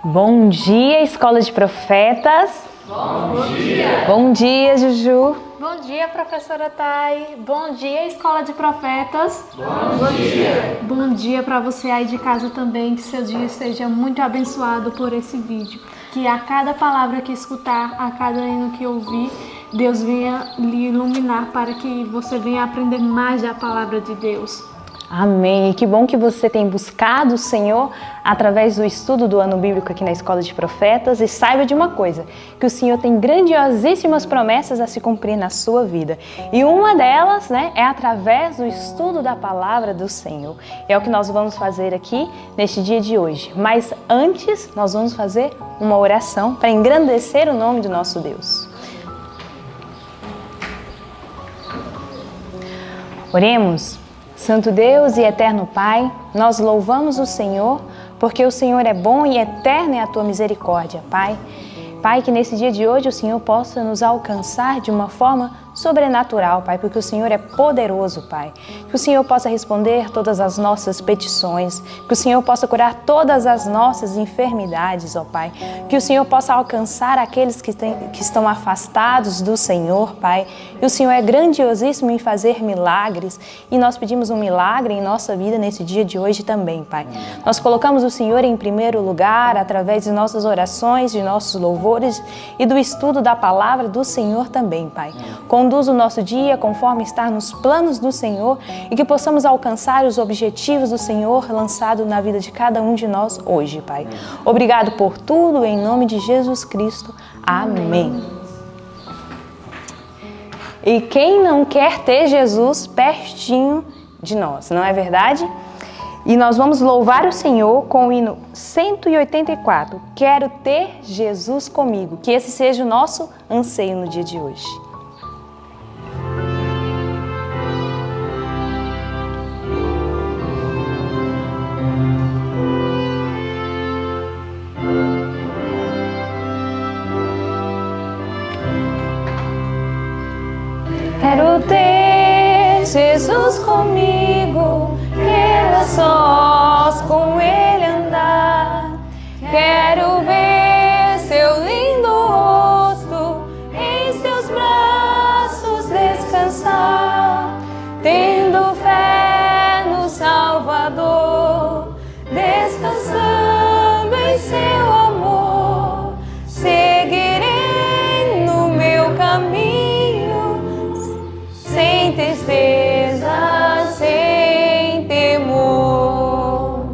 Bom dia, Escola de Profetas. Bom dia. Bom dia, Juju. Bom dia, professora Thay. Bom dia, Escola de Profetas. Bom dia. Bom dia para você aí de casa também, que seu dia seja muito abençoado por esse vídeo. Que a cada palavra que escutar, a cada hino que ouvir, Deus venha lhe iluminar para que você venha aprender mais da palavra de Deus. Amém. E que bom que você tem buscado o Senhor através do estudo do ano bíblico aqui na Escola de Profetas. E saiba de uma coisa, que o Senhor tem grandiosíssimas promessas a se cumprir na sua vida. E uma delas, é através do estudo da palavra do Senhor. É o que nós vamos fazer aqui neste dia de hoje. Mas antes, nós vamos fazer uma oração para engrandecer o nome do nosso Deus. Oremos. Santo Deus e eterno Pai, nós louvamos o Senhor, porque o Senhor é bom e eterna é a tua misericórdia, Pai. Pai, que nesse dia de hoje o Senhor possa nos alcançar de uma forma sobrenatural, Pai, porque o Senhor é poderoso, Pai. Que o Senhor possa responder todas as nossas petições, que o Senhor possa curar todas as nossas enfermidades, ó Pai. Que o Senhor possa alcançar aqueles que estão afastados do Senhor, Pai. E o Senhor é grandiosíssimo em fazer milagres e nós pedimos um milagre em nossa vida nesse dia de hoje também, Pai. Nós colocamos o Senhor em primeiro lugar através de nossas orações, de nossos louvores e do estudo da palavra do Senhor também, Pai. Conduz o nosso dia conforme está nos planos do Senhor e que possamos alcançar os objetivos do Senhor lançado na vida de cada um de nós hoje, Pai. Obrigado por tudo, em nome de Jesus Cristo. Amém. E quem não quer ter Jesus pertinho de nós, não é verdade? E nós vamos louvar o Senhor com o hino 184. Quero ter Jesus comigo. Que esse seja o nosso anseio no dia de hoje. Quero ter Jesus comigo, quero a sós com Ele andar. Quero ver seu lindo rosto, em seus braços descansar. Tendo fé no Salvador, descansando em seu amor. Seguirei no meu caminho, sem tristeza, sem temor.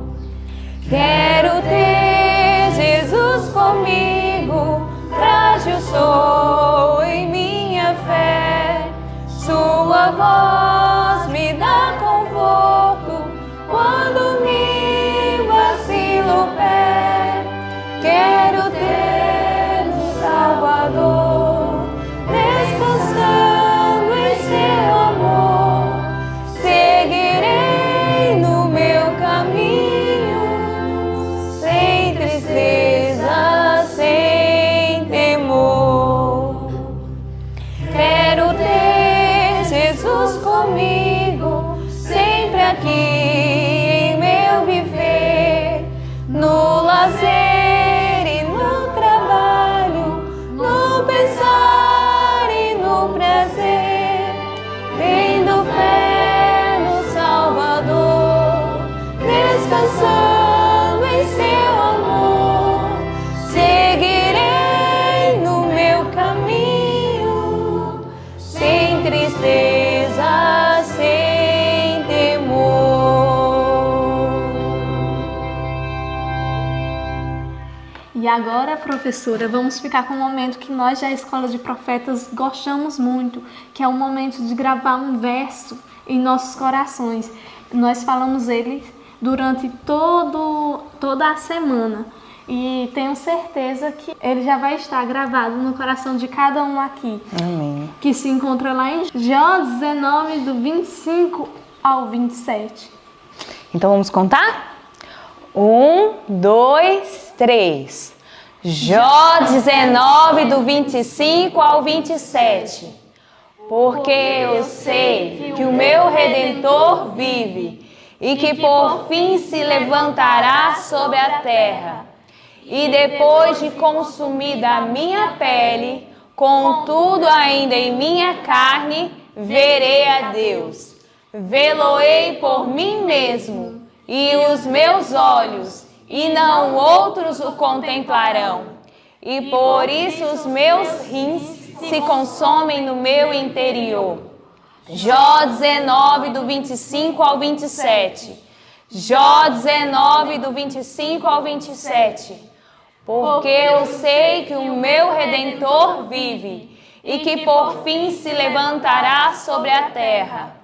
Quero ter Jesus comigo, frágil sou em minha fé. Sua voz me dá conforto quando me vacilo o pé. Quero ter no Salvador, descansando em seu amor. Seguirei no meu caminho, sem tristeza, sem temor. Quero ter Jesus comigo, sempre aqui em meu viver, no lazer e no trabalho, no pensar e no prazer, tendo fé no Salvador, descansando em seu amor. Seguirei no meu caminho, sem tristeza, sem temor. E agora, professora, vamos ficar com um momento que nós da Escola de Profetas gostamos muito, que é o momento de gravar um verso em nossos corações. Nós falamos ele durante toda a semana e tenho certeza que ele já vai estar gravado no coração de cada um aqui. Amém. Que se encontra lá em Jó 19, do 25 ao 27. Então vamos contar? 1, 2, 3. Jó 19, do 25 ao 27. Porque eu sei que o meu Redentor vive e que por fim se levantará sobre a terra. e depois de consumida a minha pele, contudo ainda em minha carne, verei a Deus. Vê-lo-ei por mim mesmo, e os meus olhos, e não outros o contemplarão. E por isso os meus rins se consomem no meu interior. Jó 19, do 25 ao 27. Jó 19, do 25 ao 27. Porque eu sei que o meu Redentor vive, e que por fim se levantará sobre a terra.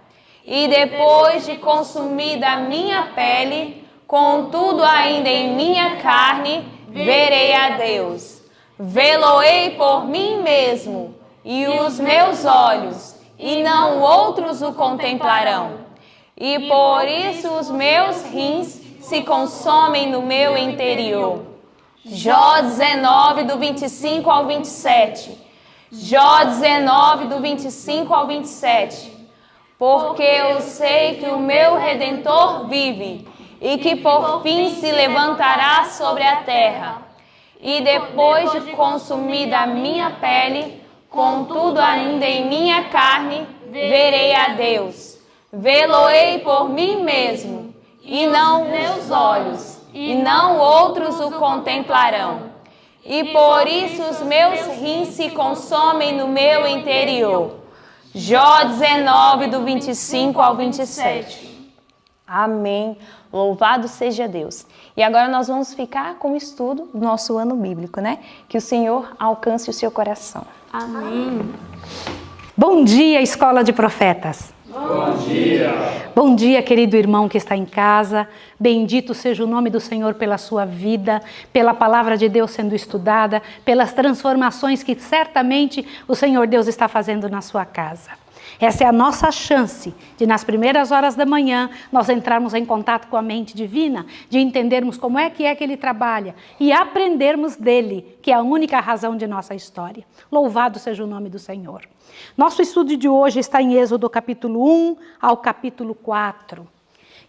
E depois de consumida a minha pele, contudo ainda em minha carne, verei a Deus. Vê-lo-ei por mim mesmo, e os meus olhos, e não outros o contemplarão. E por isso os meus rins se consomem no meu interior. Jó 19, do 25 ao 27. Jó 19, do 25 ao 27. Porque eu sei que o meu Redentor vive, e que por fim se levantará sobre a terra. E depois de consumida a minha pele, contudo ainda em minha carne, verei a Deus. Vê-lo-ei por mim mesmo, e não meus olhos, e não outros o contemplarão. E por isso os meus rins se consomem no meu interior. Jó 19, do 25 ao 27. Amém. Louvado seja Deus. E agora nós vamos ficar com o estudo do nosso ano bíblico, né? Que o Senhor alcance o seu coração. Amém. Bom dia, Escola de Profetas. Bom dia. Bom dia, querido irmão que está em casa. Bendito seja o nome do Senhor pela sua vida, pela palavra de Deus sendo estudada, pelas transformações que certamente o Senhor Deus está fazendo na sua casa. Essa é a nossa chance de, nas primeiras horas da manhã, nós entrarmos em contato com a mente divina, de entendermos como é que Ele trabalha e aprendermos dele, que é a única razão de nossa história. Louvado seja o nome do Senhor. Nosso estudo de hoje está em Êxodo capítulo 1 ao capítulo 4.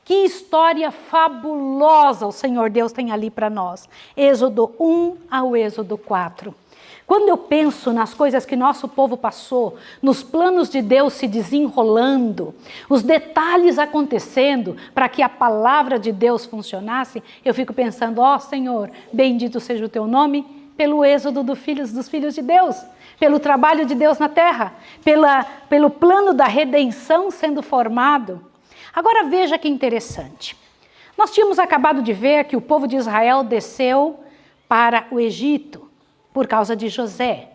Que história fabulosa o Senhor Deus tem ali para nós. Êxodo 1 ao Êxodo 4. Quando eu penso nas coisas que nosso povo passou, nos planos de Deus se desenrolando, os detalhes acontecendo para que a palavra de Deus funcionasse, eu fico pensando, ó Senhor, bendito seja o teu nome, pelo êxodo dos filhos de Deus, pelo trabalho de Deus na terra, pelo plano da redenção sendo formado. Agora veja que interessante. Nós tínhamos acabado de ver que o povo de Israel desceu para o Egito, por causa de José.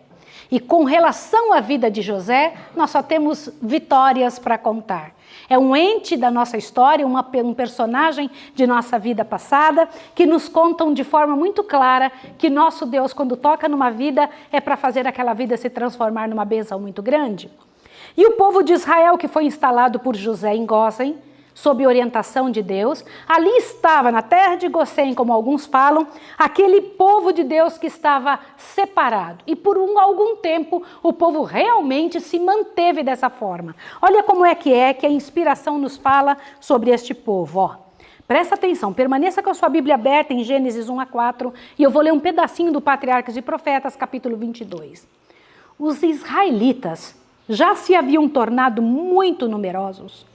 E com relação à vida de José, nós só temos vitórias para contar. É um ente da nossa história, um personagem de nossa vida passada, que nos contam de forma muito clara que nosso Deus, quando toca numa vida, é para fazer aquela vida se transformar numa bênção muito grande. E o povo de Israel, que foi instalado por José em Gósen, sob orientação de Deus, ali estava na terra de Gósen, como alguns falam, aquele povo de Deus que estava separado. E por algum tempo o povo realmente se manteve dessa forma. Olha como é que a inspiração nos fala sobre este povo. Ó, presta atenção, permaneça com a sua Bíblia aberta em Gênesis 1 a 4 e eu vou ler um pedacinho do Patriarcas e Profetas, capítulo 22. Os israelitas já se haviam tornado muito numerosos,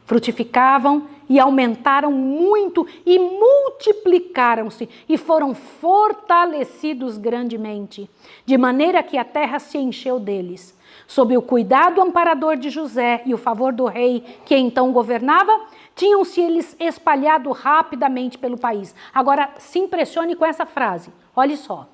frutificavam e aumentaram muito e multiplicaram-se e foram fortalecidos grandemente, de maneira que a terra se encheu deles. Sob o cuidado amparador de José e o favor do rei que então governava, tinham-se eles espalhado rapidamente pelo país. Agora se impressione com essa frase, olhe só.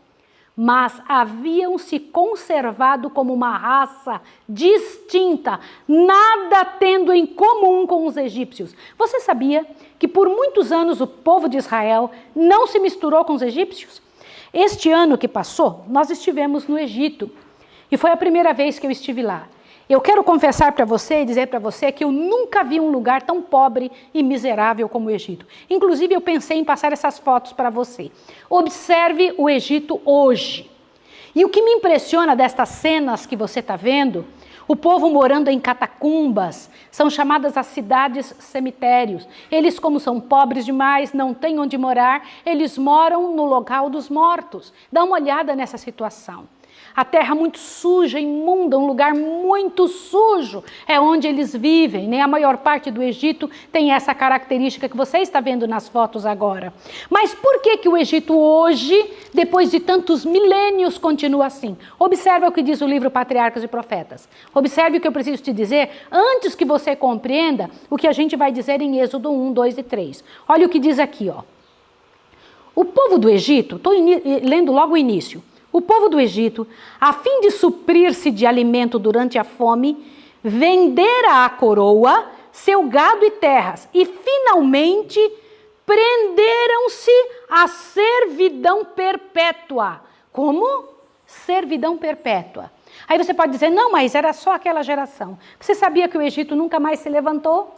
Mas haviam se conservado como uma raça distinta, nada tendo em comum com os egípcios. Você sabia que por muitos anos o povo de Israel não se misturou com os egípcios? Este ano que passou, nós estivemos no Egito e foi a primeira vez que eu estive lá. Eu quero confessar para você e dizer para você que eu nunca vi um lugar tão pobre e miserável como o Egito. Inclusive, eu pensei em passar essas fotos para você. Observe o Egito hoje. E o que me impressiona destas cenas que você está vendo, O povo morando em catacumbas, são chamadas as cidades cemitérios. Eles, como são pobres demais, não têm onde morar, eles moram no local dos mortos. Dá uma olhada nessa situação. A terra muito suja, imunda, um lugar muito sujo, é onde eles vivem, né? A maior parte do Egito tem essa característica que você está vendo nas fotos agora. Mas por que o Egito hoje, depois de tantos milênios, continua assim? Observe o que diz o livro Patriarcas e Profetas. Observe o que eu preciso te dizer antes que você compreenda o que a gente vai dizer em Êxodo 1, 2 e 3. Olha o que diz aqui, ó. O povo do Egito, estou lendo logo o início. O povo do Egito, a fim de suprir-se de alimento durante a fome, vendera à coroa seu gado e terras e finalmente prenderam-se à servidão perpétua. Como? Servidão perpétua. Aí você pode dizer, não, mas era só aquela geração. Você sabia que o Egito nunca mais se levantou?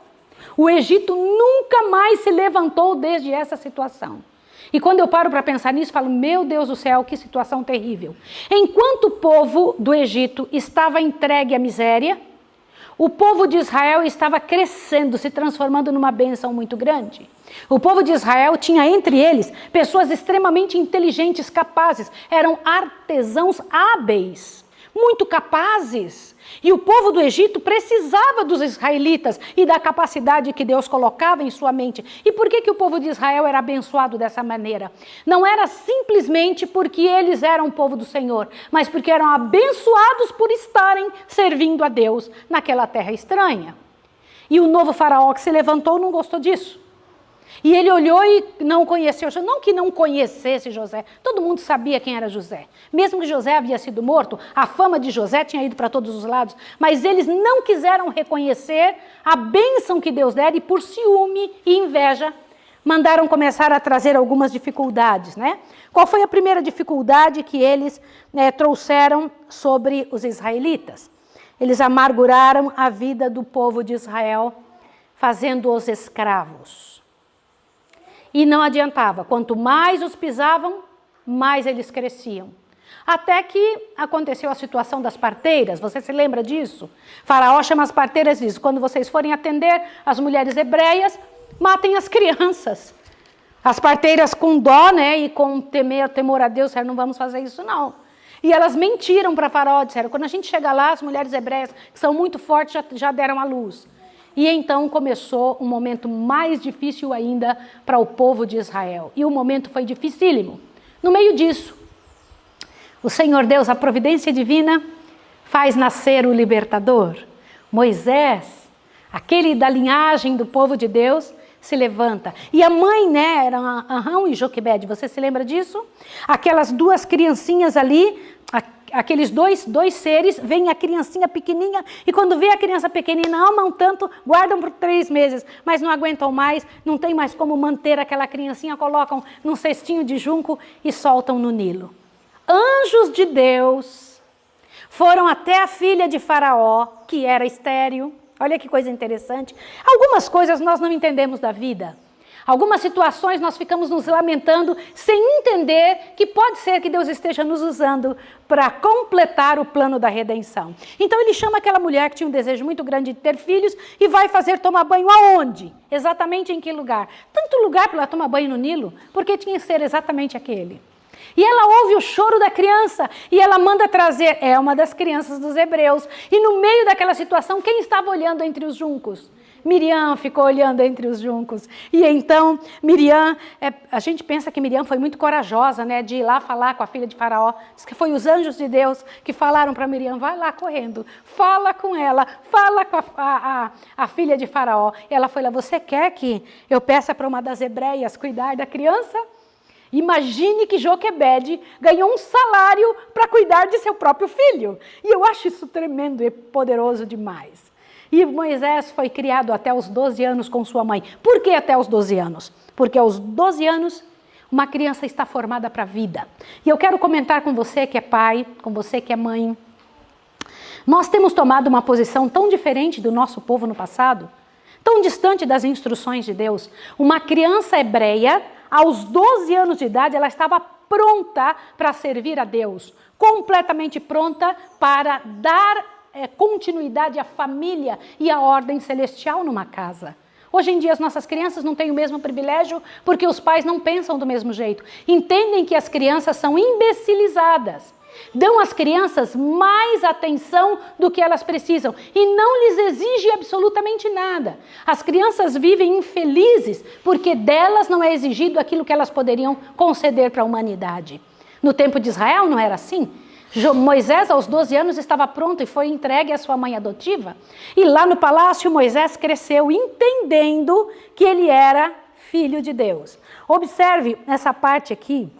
O Egito nunca mais se levantou desde essa situação. E quando eu paro para pensar nisso, falo, meu Deus do céu, que situação terrível. Enquanto o povo do Egito estava entregue à miséria, o povo de Israel estava crescendo, se transformando numa bênção muito grande. O povo de Israel tinha entre eles pessoas extremamente inteligentes, capazes, eram artesãos hábeis, muito capazes. E o povo do Egito precisava dos israelitas e da capacidade que Deus colocava em sua mente. E por que o povo de Israel era abençoado dessa maneira? Não era simplesmente porque eles eram o povo do Senhor, mas porque eram abençoados por estarem servindo a Deus naquela terra estranha. E o novo faraó que se levantou não gostou disso. E ele olhou e não conheceu, não que não conhecesse José, todo mundo sabia quem era José. Mesmo que José havia sido morto, a fama de José tinha ido para todos os lados, mas eles não quiseram reconhecer a bênção que Deus dera e por ciúme e inveja, mandaram começar a trazer algumas dificuldades, né? Qual foi a primeira dificuldade que eles trouxeram sobre os israelitas? Eles amarguraram a vida do povo de Israel, fazendo-os escravos. E não adiantava, quanto mais os pisavam, mais eles cresciam. Até que aconteceu a situação das parteiras, você se lembra disso? Faraó chama as parteiras e diz, quando vocês forem atender as mulheres hebreias, matem as crianças. As parteiras com dó, né, e com temor a Deus, disseram, não vamos fazer isso não. E elas mentiram para Faraó, disseram, quando a gente chega lá, as mulheres hebreias, que são muito fortes, já deram à luz. E então começou um momento mais difícil ainda para o povo de Israel. E o momento foi dificílimo. No meio disso, o Senhor Deus, a providência divina, faz nascer o libertador. Moisés, aquele da linhagem do povo de Deus, se levanta. E a mãe, né, era Arão e Joquebede, você se lembra disso? Aquelas duas criancinhas ali, aqueles dois seres, vem a criancinha pequenininha e quando vê a criança pequenina, amam tanto, guardam por 3 meses, mas não aguentam mais, não tem mais como manter aquela criancinha, colocam num cestinho de junco e soltam no Nilo. Anjos de Deus foram até a filha de Faraó, que era estéril. Olha que coisa interessante. Algumas coisas nós não entendemos da vida. Algumas situações nós ficamos nos lamentando sem entender que pode ser que Deus esteja nos usando para completar o plano da redenção. Então ele chama aquela mulher que tinha um desejo muito grande de ter filhos e vai fazer tomar banho aonde? Exatamente em que lugar? Tanto lugar para ela tomar banho no Nilo, porque tinha que ser exatamente aquele. E ela ouve o choro da criança e ela manda trazer, é uma das crianças dos hebreus. E no meio daquela situação, quem estava olhando entre os juncos? Miriam ficou olhando entre os juncos. E então, Miriam, a gente pensa que Miriam foi muito corajosa, né, de ir lá falar com a filha de Faraó. Diz que foi os anjos de Deus que falaram para Miriam, vai lá correndo, fala com ela, fala com a filha de Faraó. E ela foi lá, você quer que eu peça para uma das hebreias cuidar da criança? Imagine que Joquebede ganhou um salário para cuidar de seu próprio filho. E eu acho isso tremendo e poderoso demais. E Moisés foi criado até os 12 anos com sua mãe. Por que até os 12 anos? Porque aos 12 anos, uma criança está formada para a vida. E eu quero comentar com você que é pai, com você que é mãe. Nós temos tomado uma posição tão diferente do nosso povo no passado, tão distante das instruções de Deus. Uma criança hebreia, aos 12 anos de idade, ela estava pronta para servir a Deus. Completamente pronta para dar continuidade à família e à ordem celestial numa casa. Hoje em dia as nossas crianças não têm o mesmo privilégio porque os pais não pensam do mesmo jeito. Entendem que as crianças são imbecilizadas. Dão às crianças mais atenção do que elas precisam e não lhes exige absolutamente nada. As crianças vivem infelizes porque delas não é exigido aquilo que elas poderiam conceder para a humanidade. No tempo de Israel não era assim. Moisés, aos 12 anos, estava pronto e foi entregue à sua mãe adotiva. E lá no palácio, Moisés cresceu entendendo que ele era filho de Deus. Observe essa parte aqui,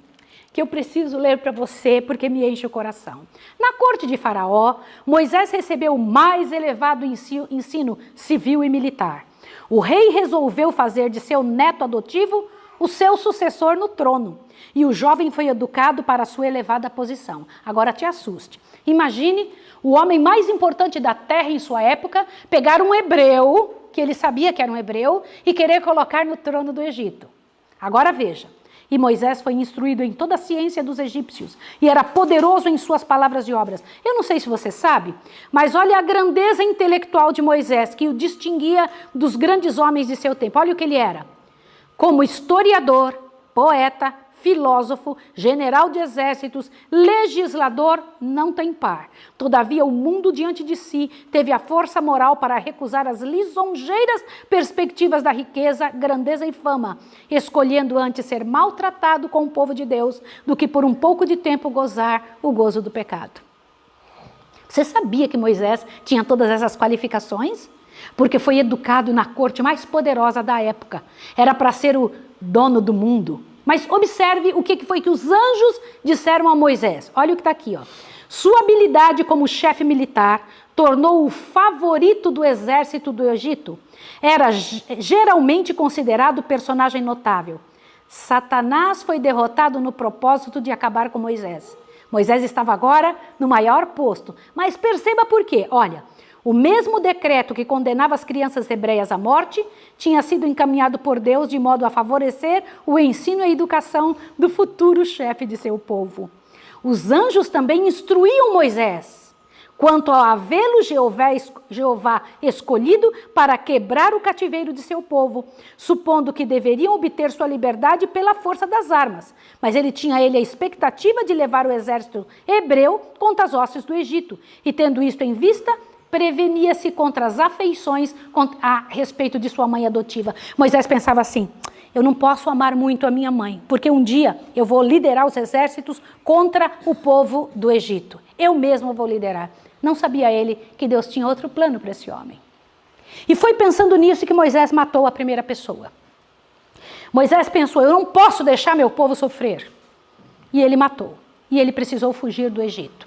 que eu preciso ler para você, porque me enche o coração. Na corte de Faraó, Moisés recebeu o mais elevado ensino civil e militar. O rei resolveu fazer de seu neto adotivo o seu sucessor no trono. E o jovem foi educado para a sua elevada posição. Agora te assuste. Imagine o homem mais importante da terra em sua época pegar um hebreu, que ele sabia que era um hebreu, e querer colocar no trono do Egito. Agora veja. E Moisés foi instruído em toda a ciência dos egípcios e era poderoso em suas palavras e obras. Eu não sei se você sabe, mas olha a grandeza intelectual de Moisés, que o distinguia dos grandes homens de seu tempo. Olha o que ele era. Como historiador, poeta, filósofo, general de exércitos, legislador, não tem par. Todavia, o mundo diante de si teve a força moral para recusar as lisonjeiras perspectivas da riqueza, grandeza e fama, escolhendo antes ser maltratado com o povo de Deus do que por um pouco de tempo gozar o gozo do pecado. Você sabia que Moisés tinha todas essas qualificações? Porque foi educado na corte mais poderosa da época. Era para ser o dono do mundo. Mas observe o que foi que os anjos disseram a Moisés. Olha o que está aqui. Ó. Sua habilidade como chefe militar tornou-o o favorito do exército do Egito. Era geralmente considerado personagem notável. Satanás foi derrotado no propósito de acabar com Moisés. Moisés estava agora no maior posto. Mas perceba por quê. Olha, o mesmo decreto que condenava as crianças hebreias à morte tinha sido encaminhado por Deus de modo a favorecer o ensino e a educação do futuro chefe de seu povo. Os anjos também instruíam Moisés quanto a havê-lo Jeová escolhido para quebrar o cativeiro de seu povo, supondo que deveriam obter sua liberdade pela força das armas. Mas ele tinha a expectativa de levar o exército hebreu contra as hostes do Egito, e tendo isto em vista, prevenia-se contra as afeições a respeito de sua mãe adotiva. Moisés pensava assim, eu não posso amar muito a minha mãe, porque um dia eu vou liderar os exércitos contra o povo do Egito. Eu mesmo vou liderar. Não sabia ele que Deus tinha outro plano para esse homem. E foi pensando nisso que Moisés matou a primeira pessoa. Moisés pensou, eu não posso deixar meu povo sofrer. E ele matou. E ele precisou fugir do Egito.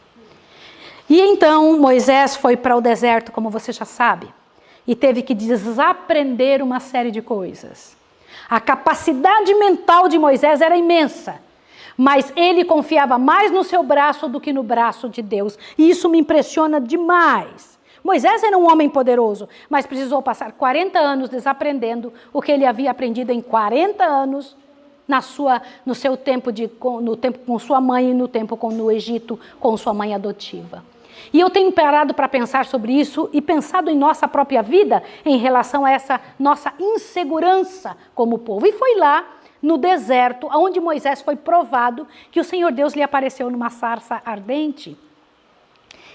E então Moisés foi para o deserto, como você já sabe, e teve que desaprender uma série de coisas. A capacidade mental de Moisés era imensa, mas ele confiava mais no seu braço do que no braço de Deus. E isso me impressiona demais. Moisés era um homem poderoso, mas precisou passar 40 anos desaprendendo o que ele havia aprendido em 40 anos no seu tempo, no tempo com sua mãe e no tempo no Egito com sua mãe adotiva. E eu tenho parado para pensar sobre isso e pensado em nossa própria vida em relação a essa nossa insegurança como povo. E foi lá, no deserto, onde Moisés foi provado que o Senhor Deus lhe apareceu numa sarça ardente.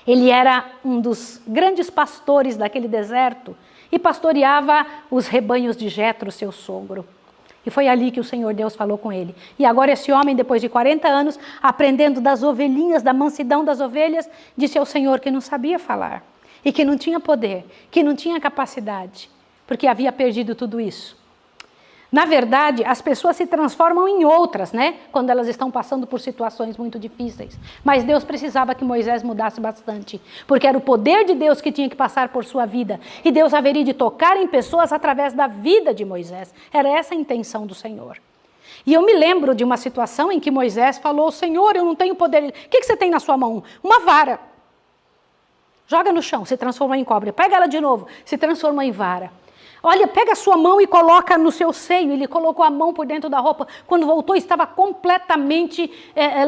Ele era um dos grandes pastores daquele deserto e pastoreava os rebanhos de Jetro, seu sogro. E foi ali que o Senhor Deus falou com ele. E agora esse homem, depois de 40 anos, aprendendo das ovelhinhas, da mansidão das ovelhas, disse ao Senhor que não sabia falar, e que não tinha poder, que não tinha capacidade, porque havia perdido tudo isso. Na verdade, as pessoas se transformam em outras, né? Quando elas estão passando por situações muito difíceis. Mas Deus precisava que Moisés mudasse bastante, porque era o poder de Deus que tinha que passar por sua vida. E Deus haveria de tocar em pessoas através da vida de Moisés. Era essa a intenção do Senhor. E eu me lembro de uma situação em que Moisés falou, Senhor, eu não tenho poder. O que você tem na sua mão? Uma vara. Joga no chão, se transforma em cobra. Pega ela de novo, se transforma em vara. olha, pega a sua mão e coloca no seu seio. Ele colocou a mão por dentro da roupa. Quando voltou, estava completamente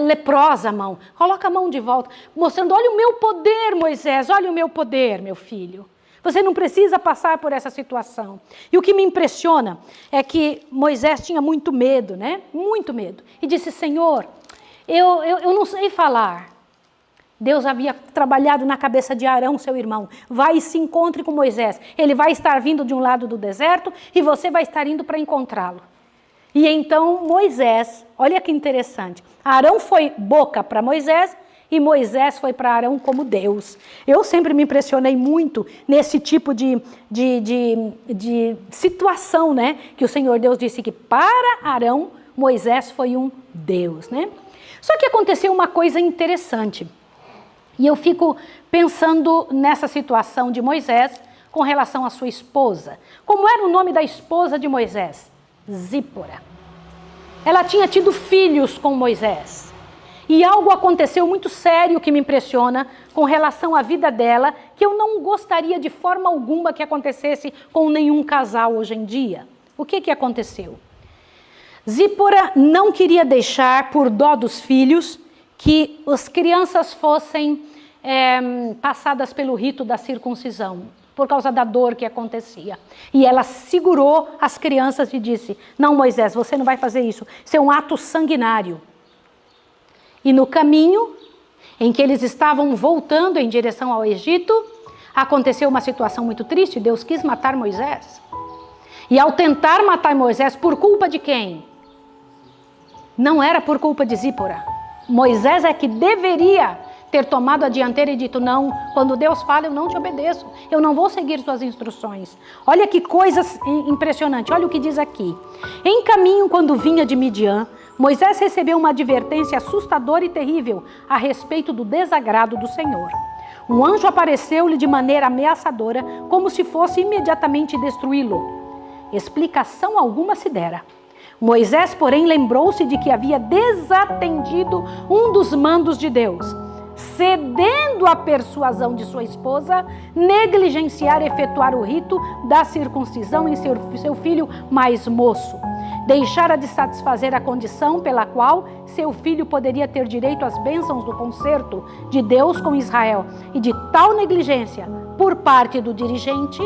leprosa a mão. Coloca a mão de volta, mostrando, olha o meu poder, Moisés, olha o meu poder, meu filho. Você não precisa passar por essa situação. E o que me impressiona é que Moisés tinha muito medo, né? Muito medo. E disse, Senhor, eu não sei falar. Deus havia trabalhado na cabeça de Arão, seu irmão. Vai e se encontre com Moisés. Ele vai estar vindo de um lado do deserto e você vai estar indo para encontrá-lo. E então Moisés, olha que interessante. Arão foi boca para Moisés e Moisés foi para Arão como Deus. Eu sempre me impressionei muito nesse tipo de situação, né? Que o Senhor Deus disse que para Arão, Moisés foi um Deus, né? Só que aconteceu uma coisa interessante. E eu fico pensando nessa situação de Moisés com relação à sua esposa. Como era o nome da esposa de Moisés? Zípora. Ela tinha tido filhos com Moisés. E algo aconteceu muito sério que me impressiona com relação à vida dela, que eu não gostaria de forma alguma que acontecesse com nenhum casal hoje em dia. O que aconteceu? Zípora não queria deixar, por dó dos filhos, que as crianças fossem passadas pelo rito da circuncisão, por causa da dor que acontecia. E ela segurou as crianças e disse, não, Moisés, você não vai fazer isso. Isso é um ato sanguinário. E no caminho em que eles estavam voltando em direção ao Egito, aconteceu uma situação muito triste. Deus quis matar Moisés. E ao tentar matar Moisés, por culpa de quem? Não era por culpa de Zípora. Moisés é que deveria ter tomado a dianteira e dito, não, quando Deus fala eu não te obedeço, eu não vou seguir suas instruções. Olha que coisa impressionante, olha o que diz aqui. Em caminho, quando vinha de Midian, Moisés recebeu uma advertência assustadora e terrível a respeito do desagrado do Senhor. Um anjo apareceu-lhe de maneira ameaçadora, como se fosse imediatamente destruí-lo. Explicação alguma se dera. Moisés, porém, lembrou-se de que havia desatendido um dos mandos de Deus, cedendo à persuasão de sua esposa, negligenciar efetuar o rito da circuncisão em seu filho mais moço. Deixara de satisfazer a condição pela qual seu filho poderia ter direito às bênçãos do concerto de Deus com Israel. E de tal negligência por parte do dirigente,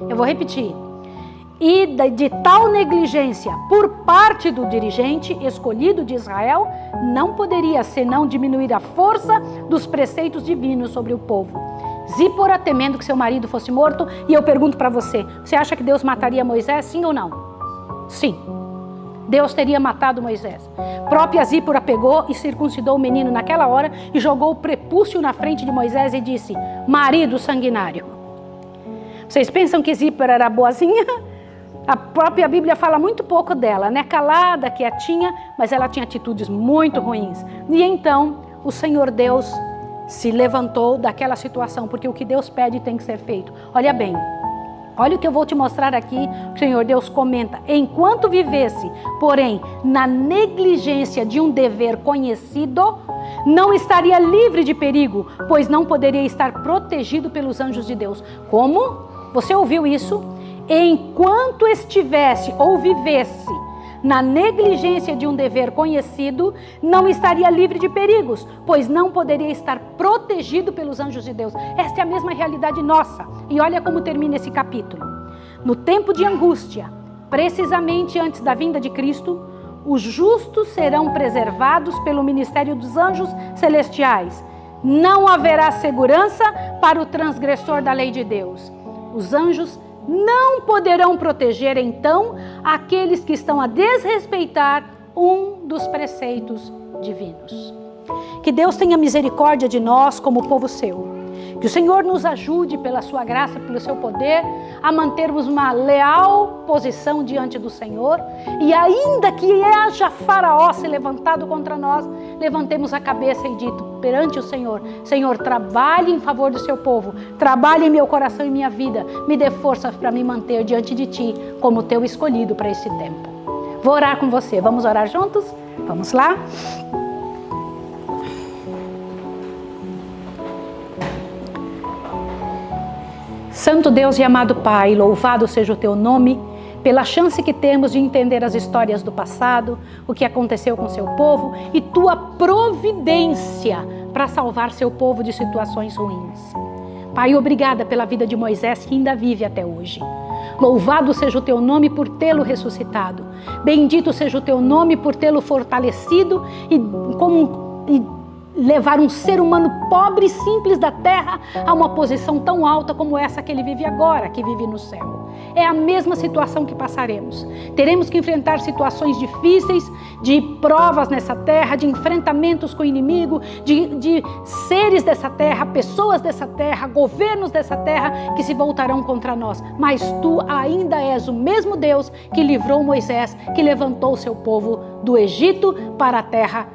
eu vou repetir, e de tal negligência por parte do dirigente escolhido de Israel, não poderia senão diminuir a força dos preceitos divinos sobre o povo. Zípora, temendo que seu marido fosse morto, e eu pergunto para você, você acha que Deus mataria Moisés, sim ou não? Sim. Deus teria matado Moisés. Própria Zípora pegou e circuncidou o menino naquela hora e jogou o prepúcio na frente de Moisés e disse, marido sanguinário. Vocês pensam que Zípora era boazinha? A própria Bíblia fala muito pouco dela, né? Calada, quietinha, mas ela tinha atitudes muito ruins. E então o Senhor Deus se levantou daquela situação, porque o que Deus pede tem que ser feito. Olha bem, olha o que eu vou te mostrar aqui, o Senhor Deus comenta. Enquanto vivesse, porém, na negligência de um dever conhecido, não estaria livre de perigo, pois não poderia estar protegido pelos anjos de Deus. Como? Você ouviu isso? Enquanto estivesse ou vivesse na negligência de um dever conhecido, não estaria livre de perigos, pois não poderia estar protegido pelos anjos de Deus. Esta é a mesma realidade nossa. E olha como termina esse capítulo. No tempo de angústia, precisamente antes da vinda de Cristo, os justos serão preservados pelo ministério dos anjos celestiais. Não haverá segurança para o transgressor da lei de Deus. Os anjos não poderão proteger, então, aqueles que estão a desrespeitar um dos preceitos divinos. Que Deus tenha misericórdia de nós como povo seu. Que o Senhor nos ajude pela sua graça, pelo seu poder, a mantermos uma leal posição diante do Senhor. E ainda que haja Faraó se levantado contra nós, levantemos a cabeça e dito perante o Senhor, Senhor, trabalhe em favor do seu povo, trabalhe em meu coração e minha vida, me dê força para me manter diante de ti como teu escolhido para esse tempo. Vou orar com você, vamos orar juntos? Vamos lá? Santo Deus e amado Pai, louvado seja o teu nome, pela chance que temos de entender as histórias do passado, o que aconteceu com seu povo e tua providência para salvar seu povo de situações ruins. Pai, obrigada pela vida de Moisés que ainda vive até hoje. Louvado seja o teu nome por tê-lo ressuscitado. Bendito seja o teu nome por tê-lo fortalecido e levar um ser humano pobre e simples da terra a uma posição tão alta como essa que ele vive agora, que vive no céu. É a mesma situação que passaremos. Teremos que enfrentar situações difíceis, de provas nessa terra, de enfrentamentos com o inimigo, de seres dessa terra, pessoas dessa terra, governos dessa terra que se voltarão contra nós. Mas tu ainda és o mesmo Deus que livrou Moisés, que levantou o seu povo do Egito para a terra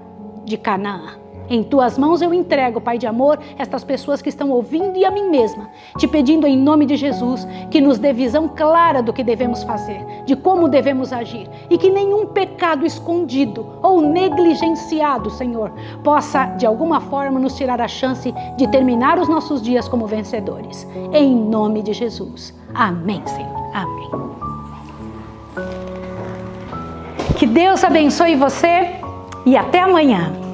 de Canaã. Em tuas mãos eu entrego, Pai de amor, estas pessoas que estão ouvindo e a mim mesma, te pedindo em nome de Jesus que nos dê visão clara do que devemos fazer, de como devemos agir e que nenhum pecado escondido ou negligenciado, Senhor, possa de alguma forma nos tirar a chance de terminar os nossos dias como vencedores. Em nome de Jesus. Amém, Senhor. Amém. Que Deus abençoe você e até amanhã.